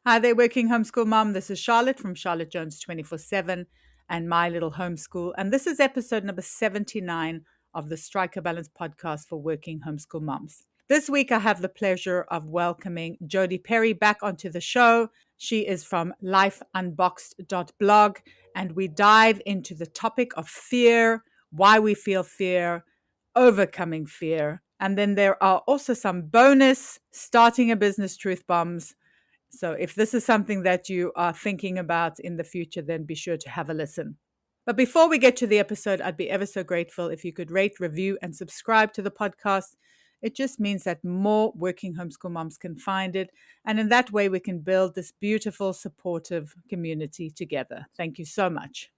Hi there, Working Homeschool Mom. This is Charlotte from Charlotte Jones 24/7 and My Little Homeschool. And this is episode number 79 of the Strike a Balance podcast for working homeschool moms. This week, I have the pleasure of welcoming Jodie Perry back onto the show. She is from lifeunboxed.blog, and we dive into the topic of fear, why we feel fear, overcoming fear. And then there are also some bonus starting a business truth bombs. So if this is something that you are thinking about in the future, then be sure to have a listen. But before we get to the episode, I'd be ever so grateful if you could rate, review, and subscribe to the podcast. It just means that more working homeschool moms can find it. And in that way, we can build this beautiful, supportive community together. Thank you so much.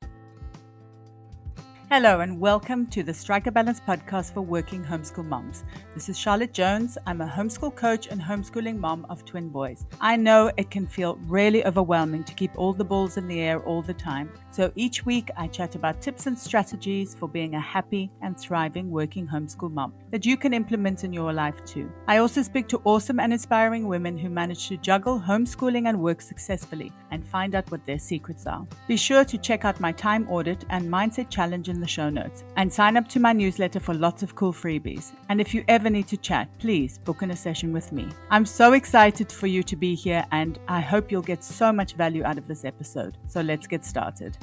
Hello and welcome to the Strike a Balance podcast for working homeschool moms. This is Charlotte Jones. I'm a homeschool coach and homeschooling mom of twin boys. I know it can feel really overwhelming to keep all the balls in the air all the time. So each week I chat about tips and strategies for being a happy and thriving working homeschool mom that you can implement in your life too. I also speak to awesome and inspiring women who manage to juggle homeschooling and work successfully and find out what their secrets are. Be sure to check out my time audit and mindset challenge in the show notes and sign up to my newsletter for lots of cool freebies. And if you ever need to chat, please book in a session with me. I'm so excited for you to be here and I hope you'll get so much value out of this episode. So let's get started.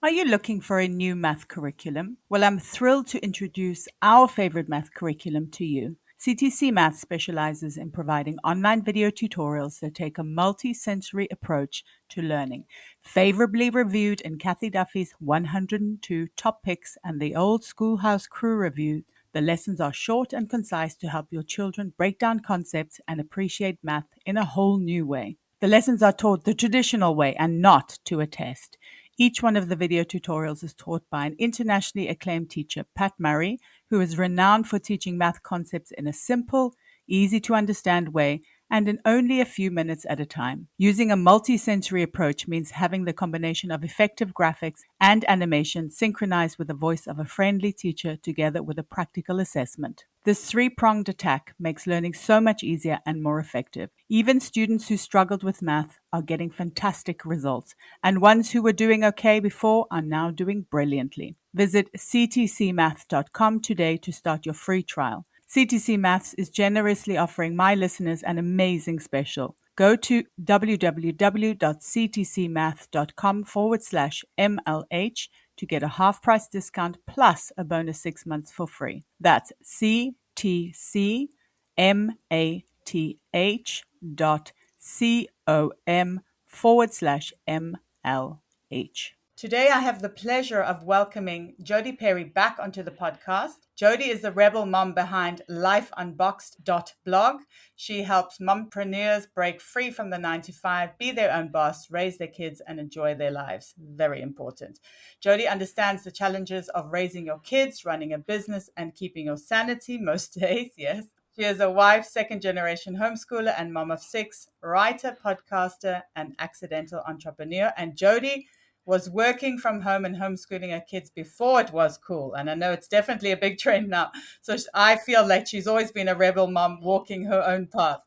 Are you looking for a new math curriculum? Well, I'm thrilled to introduce our favorite math curriculum to you. CTC Math specializes in providing online video tutorials that take a multi-sensory approach to learning. Favorably reviewed in Kathy Duffy's 102 Top Picks and the Old Schoolhouse Crew review, the lessons are short and concise to help your children break down concepts and appreciate math in a whole new way. The lessons are taught the traditional way and not to a test. Each one of the video tutorials is taught by an internationally acclaimed teacher, Pat Murray, who is renowned for teaching math concepts in a simple, easy to understand way and in only a few minutes at a time. Using a multi-sensory approach means having the combination of effective graphics and animation synchronized with the voice of a friendly teacher together with a practical assessment. This three-pronged attack makes learning so much easier and more effective. Even students who struggled with math are getting fantastic results, and ones who were doing okay before are now doing brilliantly. Visit ctcmath.com today to start your free trial. CTC Maths is generously offering my listeners an amazing special. Go to www.ctcmath.com/MLH to get a half price discount plus a bonus 6 months for free. That's ctcmath.com/MLH. Today, I have the pleasure of welcoming Jodie Perry back onto the podcast. Jodie is the rebel mom behind lifeunboxed.blog. She helps mompreneurs break free from the 9-to-5, be their own boss, raise their kids, and enjoy their lives. Very important. Jodie understands the challenges of raising your kids, running a business, and keeping your sanity most days. Yes. She is a wife, second-generation homeschooler, and mom of 6, writer, podcaster, and accidental entrepreneur. And Jodie was working from home and homeschooling her kids before it was cool. And I know it's definitely a big trend now. So I feel like she's always been a rebel mom walking her own path.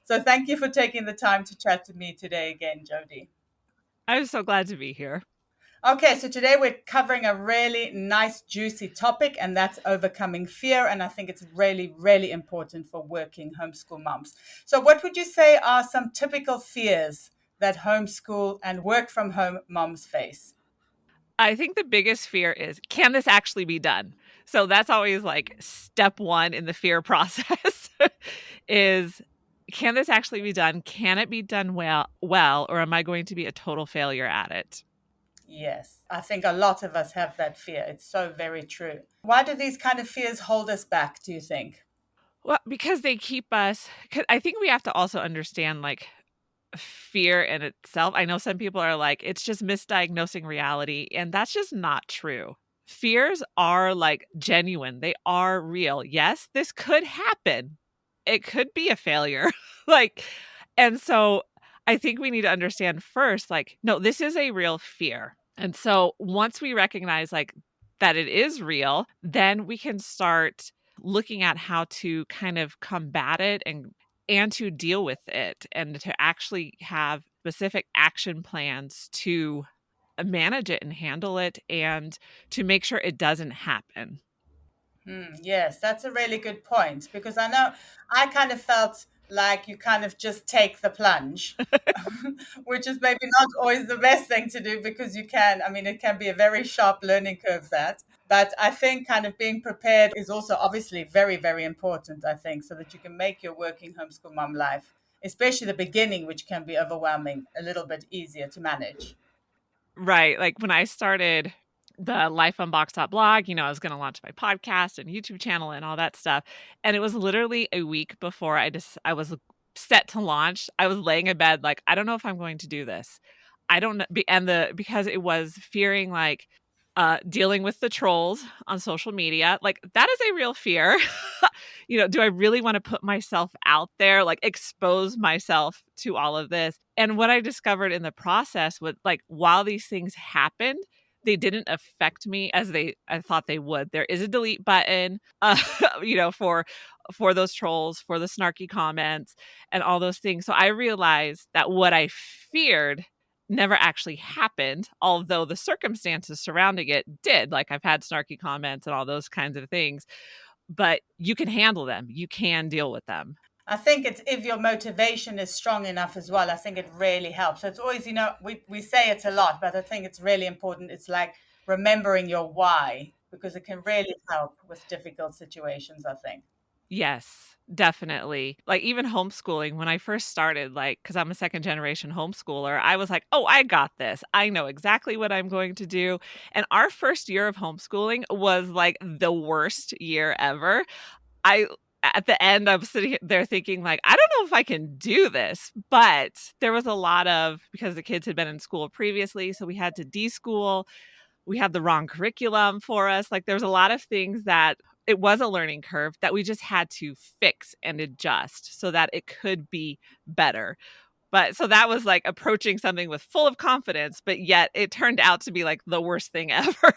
So thank you for taking the time to chat to me today again, Jodie. I'm so glad to be here. Okay, so today we're covering a really nice, juicy topic, and that's overcoming fear. And I think it's really, really important for working homeschool moms. So what would you say are some typical fears that homeschool and work from home moms face? I think the biggest fear is, can this actually be done? So that's always like step one in the fear process is, can this actually be done? Can it be done well, or am I going to be a total failure at it? Yes, I think a lot of us have that fear. It's so very true. Why do these kind of fears hold us back, do you think? Well, because they keep us, 'cause I think we have to also understand like fear in itself. I know some people are like, it's just misdiagnosing reality, and that's just not true. Fears are like genuine. They are real. Yes, this could happen. It could be a failure. like, and so I think we need to understand first, like, no, this is a real fear. And so once we recognize like that it is real, then we can start looking at how to kind of combat it and and to deal with it and to actually have specific action plans to manage it and handle it and to make sure it doesn't happen. Yes, that's a really good point because I know I kind of felt like you kind of just take the plunge, which is maybe not always the best thing to do because I mean, it can be a very sharp learning curve that. But I think kind of being prepared is also obviously very, very important, I think, so that you can make your working homeschool mom life, especially the beginning, which can be overwhelming, a little bit easier to manage. Right. Like when I started the Life Unboxed blog, I was going to launch my podcast and YouTube channel and all that stuff. And it was literally a week before I was set to launch. I was laying in bed like, I don't know if I'm going to do this. I don't know. Because it was fearing like dealing with the trolls on social media. Like that is a real fear. Do I really want to put myself out there, like expose myself to all of this? And what I discovered in the process was like while these things happened, they didn't affect me as I thought they would. There is a delete button, for those trolls, for the snarky comments and all those things. So I realized that what I feared never actually happened, although the circumstances surrounding it did. Like I've had snarky comments and all those kinds of things, but you can handle them. You can deal with them. I think it's if your motivation is strong enough as well, I think it really helps. So it's always, we say it a lot, but I think it's really important. It's like remembering your why because it can really help with difficult situations, I think. Yes, definitely. Like even homeschooling, when I first started, like, because I'm a second generation homeschooler, I was like, oh, I got this. I know exactly what I'm going to do. And our first year of homeschooling was like the worst year ever. I At the end, I was sitting there thinking, like, I don't know if I can do this. But there was a lot of because the kids had been in school previously, so we had to deschool. We had the wrong curriculum for us. Like, there was a lot of things that it was a learning curve that we just had to fix and adjust so that it could be better. But so that was like approaching something with full of confidence, but yet it turned out to be like the worst thing ever.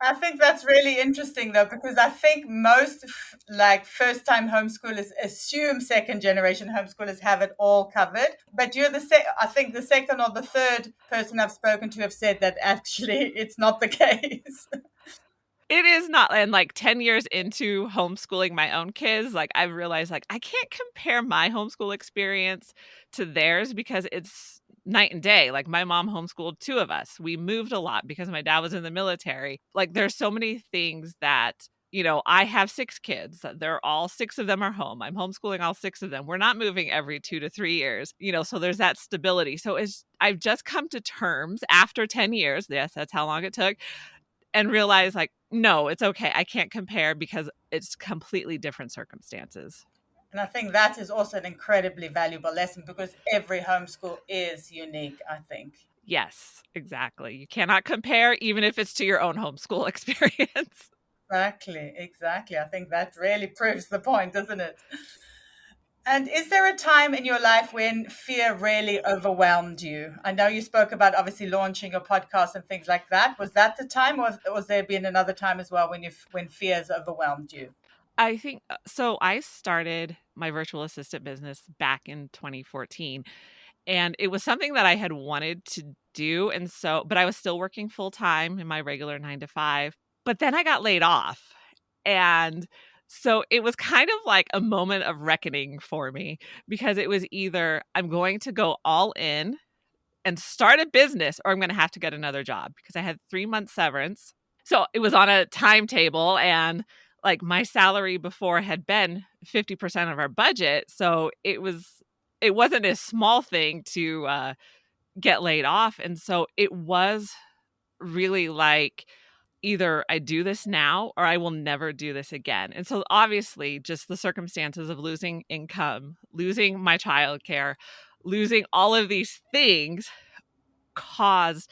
I think that's really interesting though, because I think most like first time homeschoolers assume second generation homeschoolers have it all covered. But you're I think the second or the third person I've spoken to have said that actually it's not the case. It is not. And like 10 years into homeschooling my own kids, like I've realized like I can't compare my homeschool experience to theirs because it's night and day. Like my mom homeschooled two of us. We moved a lot because my dad was in the military. Like there's so many things that I have six kids. They're all six of them are home. I'm homeschooling all six of them. We're not moving every 2 to 3 years, so there's that stability. So I've just come to terms after 10 years. Yes, that's how long it took and realize like, no, it's okay. I can't compare because it's completely different circumstances. And I think that is also an incredibly valuable lesson because every homeschool is unique, I think. Yes, exactly. You cannot compare even if it's to your own homeschool experience. Exactly, exactly. I think that really proves the point, doesn't it? And is there a time in your life when fear really overwhelmed you? I know you spoke about obviously launching a podcast and things like that. Was that the time, or was there been another time as well when fears overwhelmed you? I think so. I started my virtual assistant business back in 2014, and it was something that I had wanted to do. And so, but I was still working full time in my regular 9 to 5. But then I got laid off. And so it was kind of like a moment of reckoning for me because it was either I'm going to go all in and start a business or I'm going to have to get another job because I had 3 months severance. So it was on a timetable and like my salary before had been 50% of our budget. So it wasn't a small thing to get laid off. And so it was really like either I do this now or I will never do this again. And so obviously just the circumstances of losing income, losing my childcare, losing all of these things caused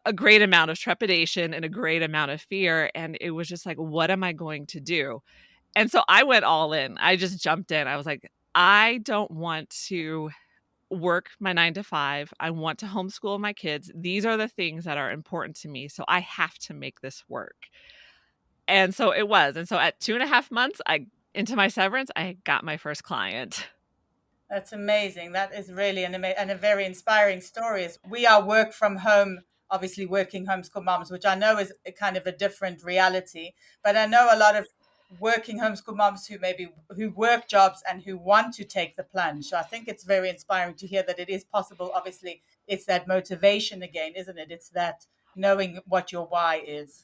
a great amount of trepidation and a great amount of fear. And it was just like, what am I going to do? And so I went all in. I just jumped in. I was like, I don't want to work my 9 to 5. I want to homeschool my kids. These are the things that are important to me. So I have to make this work. And so it was. And so at 2.5 months, into my severance, I got my first client. That's amazing. That is really and a very inspiring story. We are work from home, obviously working homeschool moms, which I know is a kind of a different reality. But I know a lot of working homeschool moms who work jobs and who want to take the plunge. So I think it's very inspiring to hear that it is possible. Obviously, it's that motivation again, isn't it? It's that knowing what your why is.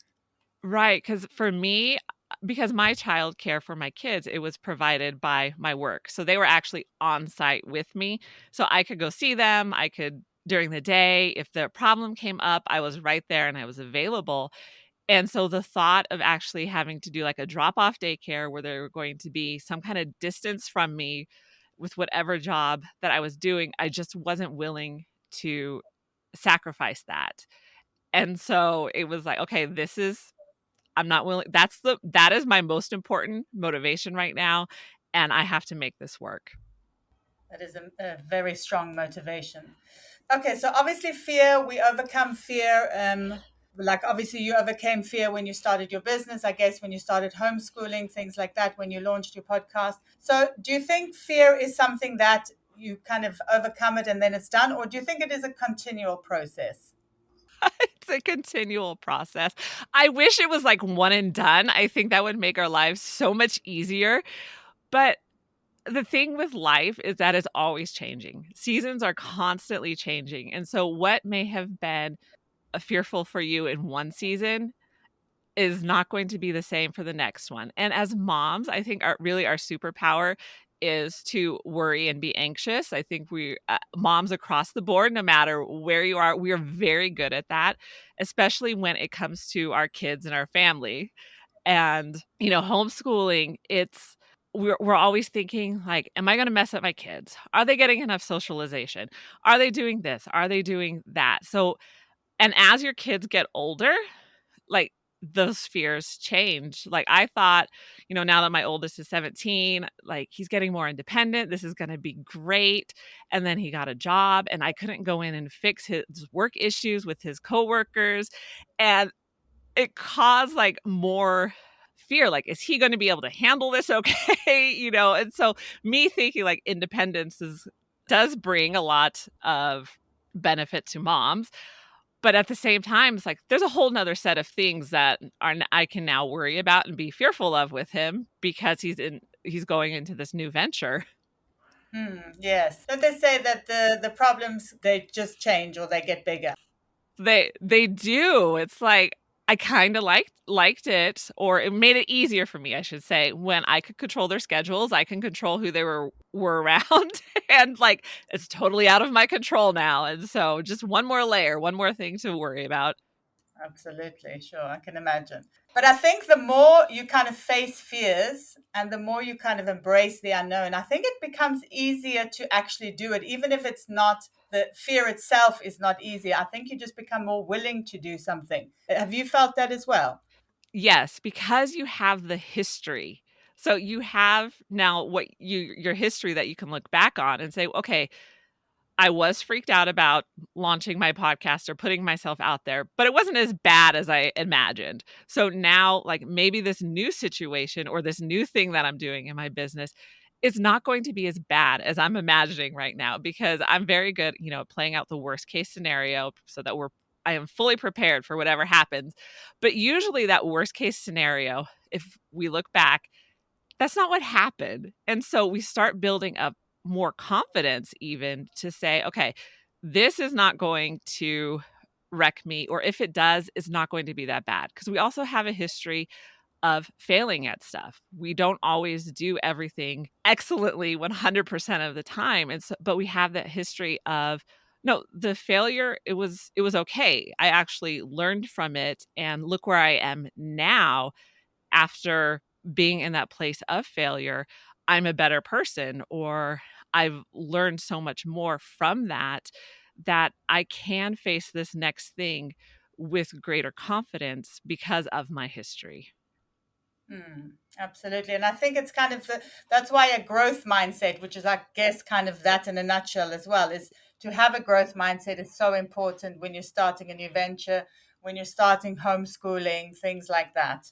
Right, because for me, because my childcare for my kids, it was provided by my work. So they were actually on site with me. So I could go see them. I could during the day, if the problem came up, I was right there and I was available. And so the thought of actually having to do like a drop off daycare where there were going to be some kind of distance from me with whatever job that I was doing, I just wasn't willing to sacrifice that. And so it was like, okay, this is I'm not willing that is my most important motivation right now, and I have to make this work. That is a very strong motivation. Okay, so obviously fear, we overcome fear. Like obviously you overcame fear when you started your business, I guess when you started homeschooling, things like that, when you launched your podcast. So do you think fear is something that you kind of overcome it and then it's done, or do you think it is a continual process? It's a continual process. I wish it was like one and done. I think that would make our lives so much easier, but the thing with life is that it's always changing. Seasons are constantly changing, and so what may have been, fearful for you in one season is not going to be the same for the next one. And as moms, I think our superpower is to worry and be anxious. I think we moms across the board, no matter where you are, we are very good at that, especially when it comes to our kids and our family. And homeschooling, we're always thinking like, am I going to mess up my kids? Are they getting enough socialization? Are they doing this? Are they doing that? So, and as your kids get older, like those fears change. Like I thought, now that my oldest is 17, like he's getting more independent. This is going to be great. And then he got a job and I couldn't go in and fix his work issues with his coworkers. And it caused like more fear. Like, is he going to be able to handle this okay? And so me thinking like independence does bring a lot of benefit to moms, but at the same time, it's like there's a whole nother set of things that I can now worry about and be fearful of with him because he's going into this new venture. Yes. Don't they say that the problems, they just change or they get bigger? They do. It's like I kind of liked it, or it made it easier for me, I should say, when I could control their schedules. I can control who they were around, and like it's totally out of my control now. And so just one more layer, one more thing to worry about. Absolutely, sure, I can imagine. But I think the more you kind of face fears and the more you kind of embrace the unknown, I think it becomes easier to actually do it, even if it's not the fear itself is not easy. I think you just become more willing to do something. Have you felt that as well? Yes, because you have the history. So you have now your history that you can look back on and say, okay, I was freaked out about launching my podcast or putting myself out there, but it wasn't as bad as I imagined. So now, like maybe this new situation or this new thing that I'm doing in my business is not going to be as bad as I'm imagining right now because I'm very good, playing out the worst case scenario so that I am fully prepared for whatever happens. But usually that worst case scenario, if we look back, that's not what happened. And so we start building up more confidence even to say, okay, this is not going to wreck me, or if it does, it's not going to be that bad. Because we also have a history of failing at stuff. We don't always do everything excellently 100% of the time. And so, but we have that history of no, the failure, it was okay. I actually learned from it and look where I am now after being in that place of failure. I'm a better person, or I've learned so much more from that that I can face this next thing with greater confidence because of my history. Absolutely. And I think it's kind of that's why a growth mindset, which is, I guess, kind of that in a nutshell as well, is to have a growth mindset is so important when you're starting a new venture, when you're starting homeschooling, things like that.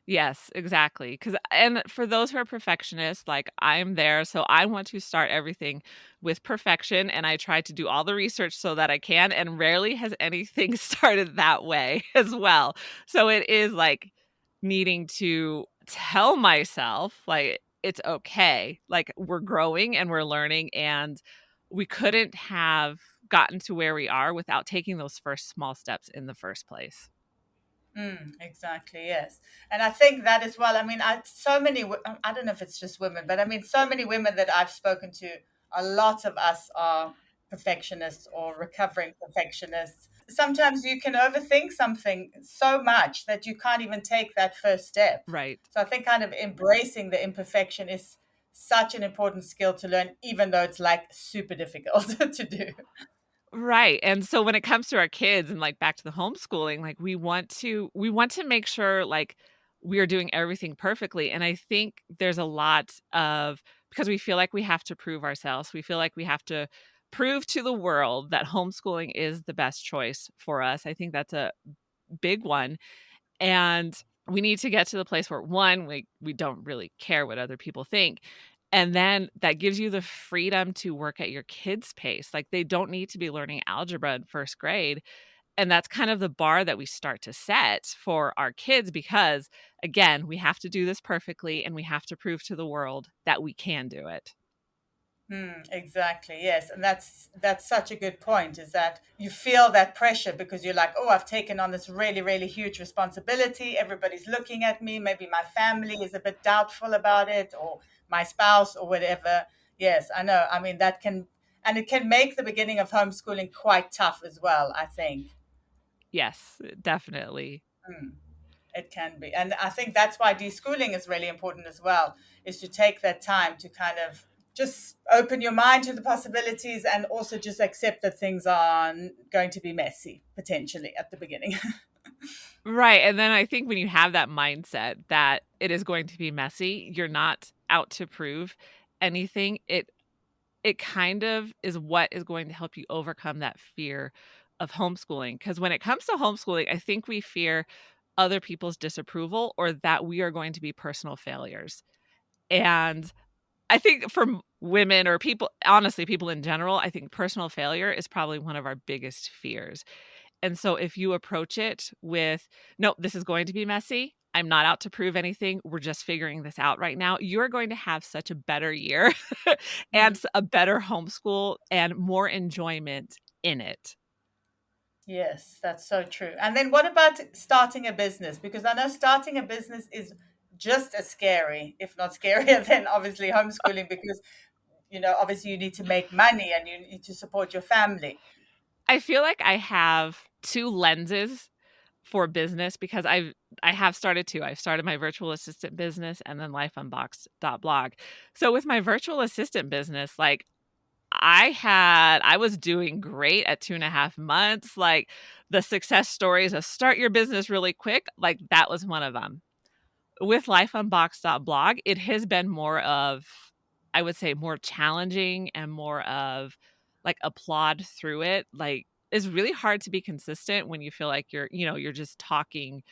Yes, exactly. Cause and for those who are perfectionists, like, I'm there, so I want to start everything with perfection, and I try to do all the research so that I can, and rarely has anything started that way as well. So it is, like, needing to tell myself, like, "It's okay." Like, we're growing and we're learning, and we couldn't have gotten to where we are without taking those first small steps in the first place. Exactly, yes. And I think that as well. I mean, I don't know if it's just women, but I mean, so many women that I've spoken to, a lot of us are perfectionists or recovering perfectionists. Sometimes you can overthink something so much that you can't even take that first step. Right. So I think kind of embracing the imperfection is such an important skill to learn, even though it's like super difficult to do. Right, and so when it comes to our kids and, like, back to the homeschooling, like, we want to make sure, like, we are doing everything perfectly, and I think there's a lot of because we feel like we have to prove ourselves, we feel like we have to prove to the world that homeschooling is the best choice for us. I think that's a big one, and we need to get to the place where, 1, we don't really care what other people think, and then that gives you the freedom to work at your kids' pace. Like, they don't need to be learning algebra in 1st grade, and that's kind of the bar that we start to set for our kids because, again, we have to do this perfectly, and we have to prove to the world that we can do it. Exactly. Yes, and that's such a good point. Is that you feel that pressure because you're like, oh, I've taken on this really, really huge responsibility. Everybody's looking at me. Maybe my family is a bit doubtful about it, or my spouse, or whatever. Yes, I know. I mean, that can and it can make the beginning of homeschooling quite tough as well, I think. Yes, definitely. Mm. It can be. And I think that's why deschooling is really important as well, is to take that time to kind of just open your mind to the possibilities and also just accept that things are going to be messy potentially at the beginning. Right, and then I think when you have that mindset that it is going to be messy, you're not out to prove anything, it kind of is what is going to help you overcome that fear of homeschooling. Because when it comes to homeschooling, I think we fear other people's disapproval or that we are going to be personal failures. And I think for women or people, honestly, people in general, I think personal failure is probably one of our biggest fears. And so if you approach it with, "No, this is going to be messy. I'm not out to prove anything. We're just figuring this out right now," you're going to have such a better year and a better homeschool and more enjoyment in it. Yes, that's so true. And then what about starting a business? Because I know starting a business is just as scary, if not scarier, than obviously homeschooling because obviously you need to make money and you need to support your family. I feel like I have 2 lenses for business because I have started 2. I've started my virtual assistant business and then lifeunboxed.blog. So with my virtual assistant business, like I was doing great at 2.5 months, like, the success stories of start your business really quick, like, that was one of them. With lifeunboxed.blog, it has been more of, I would say, more challenging and more of, like, a plod through it, like, it's really hard to be consistent when you feel like you're just talking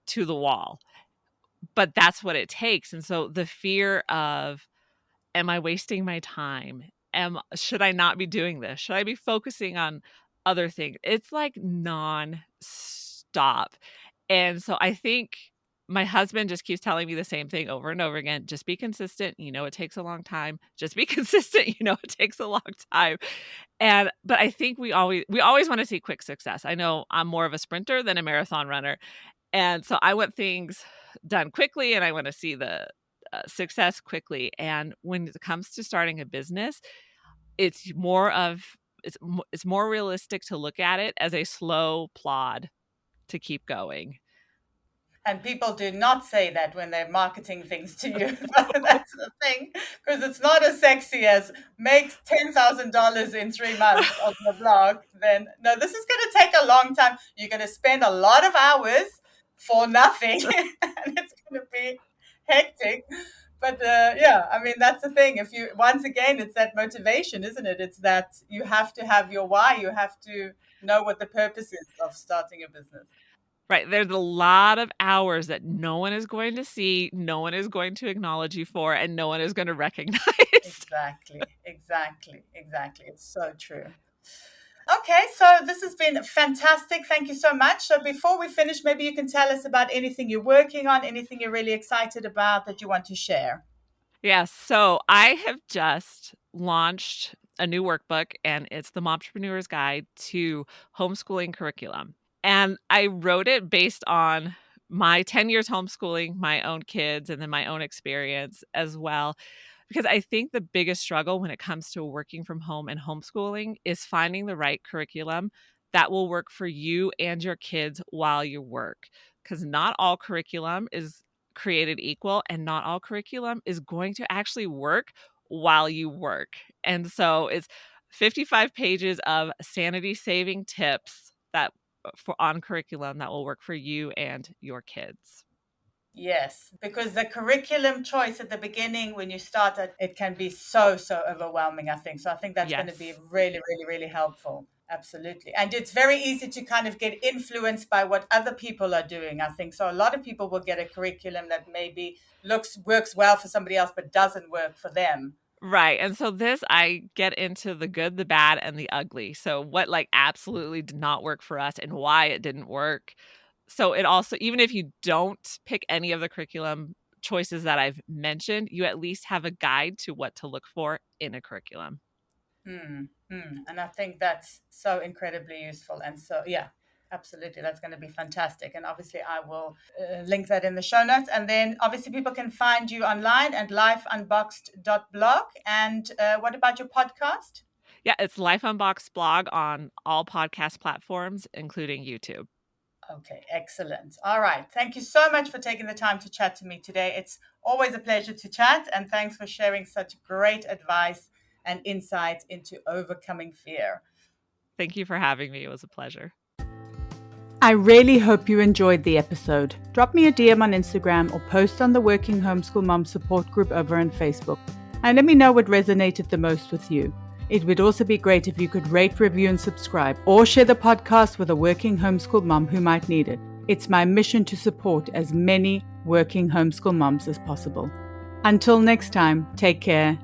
to the wall, but that's what it takes, and so the fear of am I wasting my time? Should I not be doing this? Should I be focusing on other things? It's like non-stop. And so I think my husband just keeps telling me the same thing over and over again. Just be consistent. You know, it takes a long time. Just be consistent. You know, it takes a long time. And but I think we always want to see quick success. I know I'm more of a sprinter than a marathon runner. And so I want things done quickly and I want to see the success quickly. And when it comes to starting a business, it's more of it's more realistic to look at it as a slow plod to keep going. And people do not say that when they're marketing things to you. That's the thing, because it's not as sexy as makes $10,000 in 3 months on your blog. Then no, this is going to take a long time. You're going to spend a lot of hours for nothing, and it's going to be hectic. But yeah, I mean that's the thing. If you once again, it's that motivation, isn't it? It's that you have to have your why. You have to know what the purpose is of starting a business. Right, there's a lot of hours that no one is going to see, no one is going to acknowledge you for, and no one is gonna recognize. Exactly, exactly, exactly. It's so true. Okay, so this has been fantastic. Thank you so much. So before we finish, maybe you can tell us about anything you're working on, anything you're really excited about that you want to share. Yeah, so I have just launched a new workbook, and it's the Momtrepreneur's Guide to Homeschooling Curriculum. And I wrote it based on my 10 years homeschooling my own kids and then my own experience as well. Because I think the biggest struggle when it comes to working from home and homeschooling is finding the right curriculum that will work for you and your kids while you work. Because not all curriculum is created equal, and not all curriculum is going to actually work while you work. And so it's 55 pages of sanity saving tips that for on curriculum that will work for you and your kids. Yes, because the curriculum choice at the beginning, when you start it can be so, so overwhelming, I think. So I think that's going to be Yes. really, really, really helpful. Absolutely. And it's very easy to kind of get influenced by what other people are doing, I think. So a lot of people will get a curriculum that maybe works well for somebody else, but doesn't work for them. Right, and so this I get into the good, the bad, and the ugly. So what, like, absolutely did not work for us and why it didn't work. So it also even if you don't pick any of the curriculum choices that I've mentioned, you at least have a guide to what to look for in a curriculum. And I think that's so incredibly useful. And so, yeah, absolutely. That's going to be fantastic. And obviously, I will link that in the show notes. And then obviously, people can find you online at lifeunboxed.blog. And what about your podcast? Yeah, it's Life Unboxed blog on all podcast platforms, including YouTube. Okay, excellent. All right. Thank you so much for taking the time to chat to me today. It's always a pleasure to chat. And thanks for sharing such great advice and insights into overcoming fear. Thank you for having me. It was a pleasure. I really hope you enjoyed the episode. Drop me a DM on Instagram or post on the Working Homeschool Mom support group over on Facebook. And let me know what resonated the most with you. It would also be great if you could rate, review, and subscribe, or share the podcast with a working homeschool mom who might need it. It's my mission to support as many working homeschool moms as possible. Until next time, take care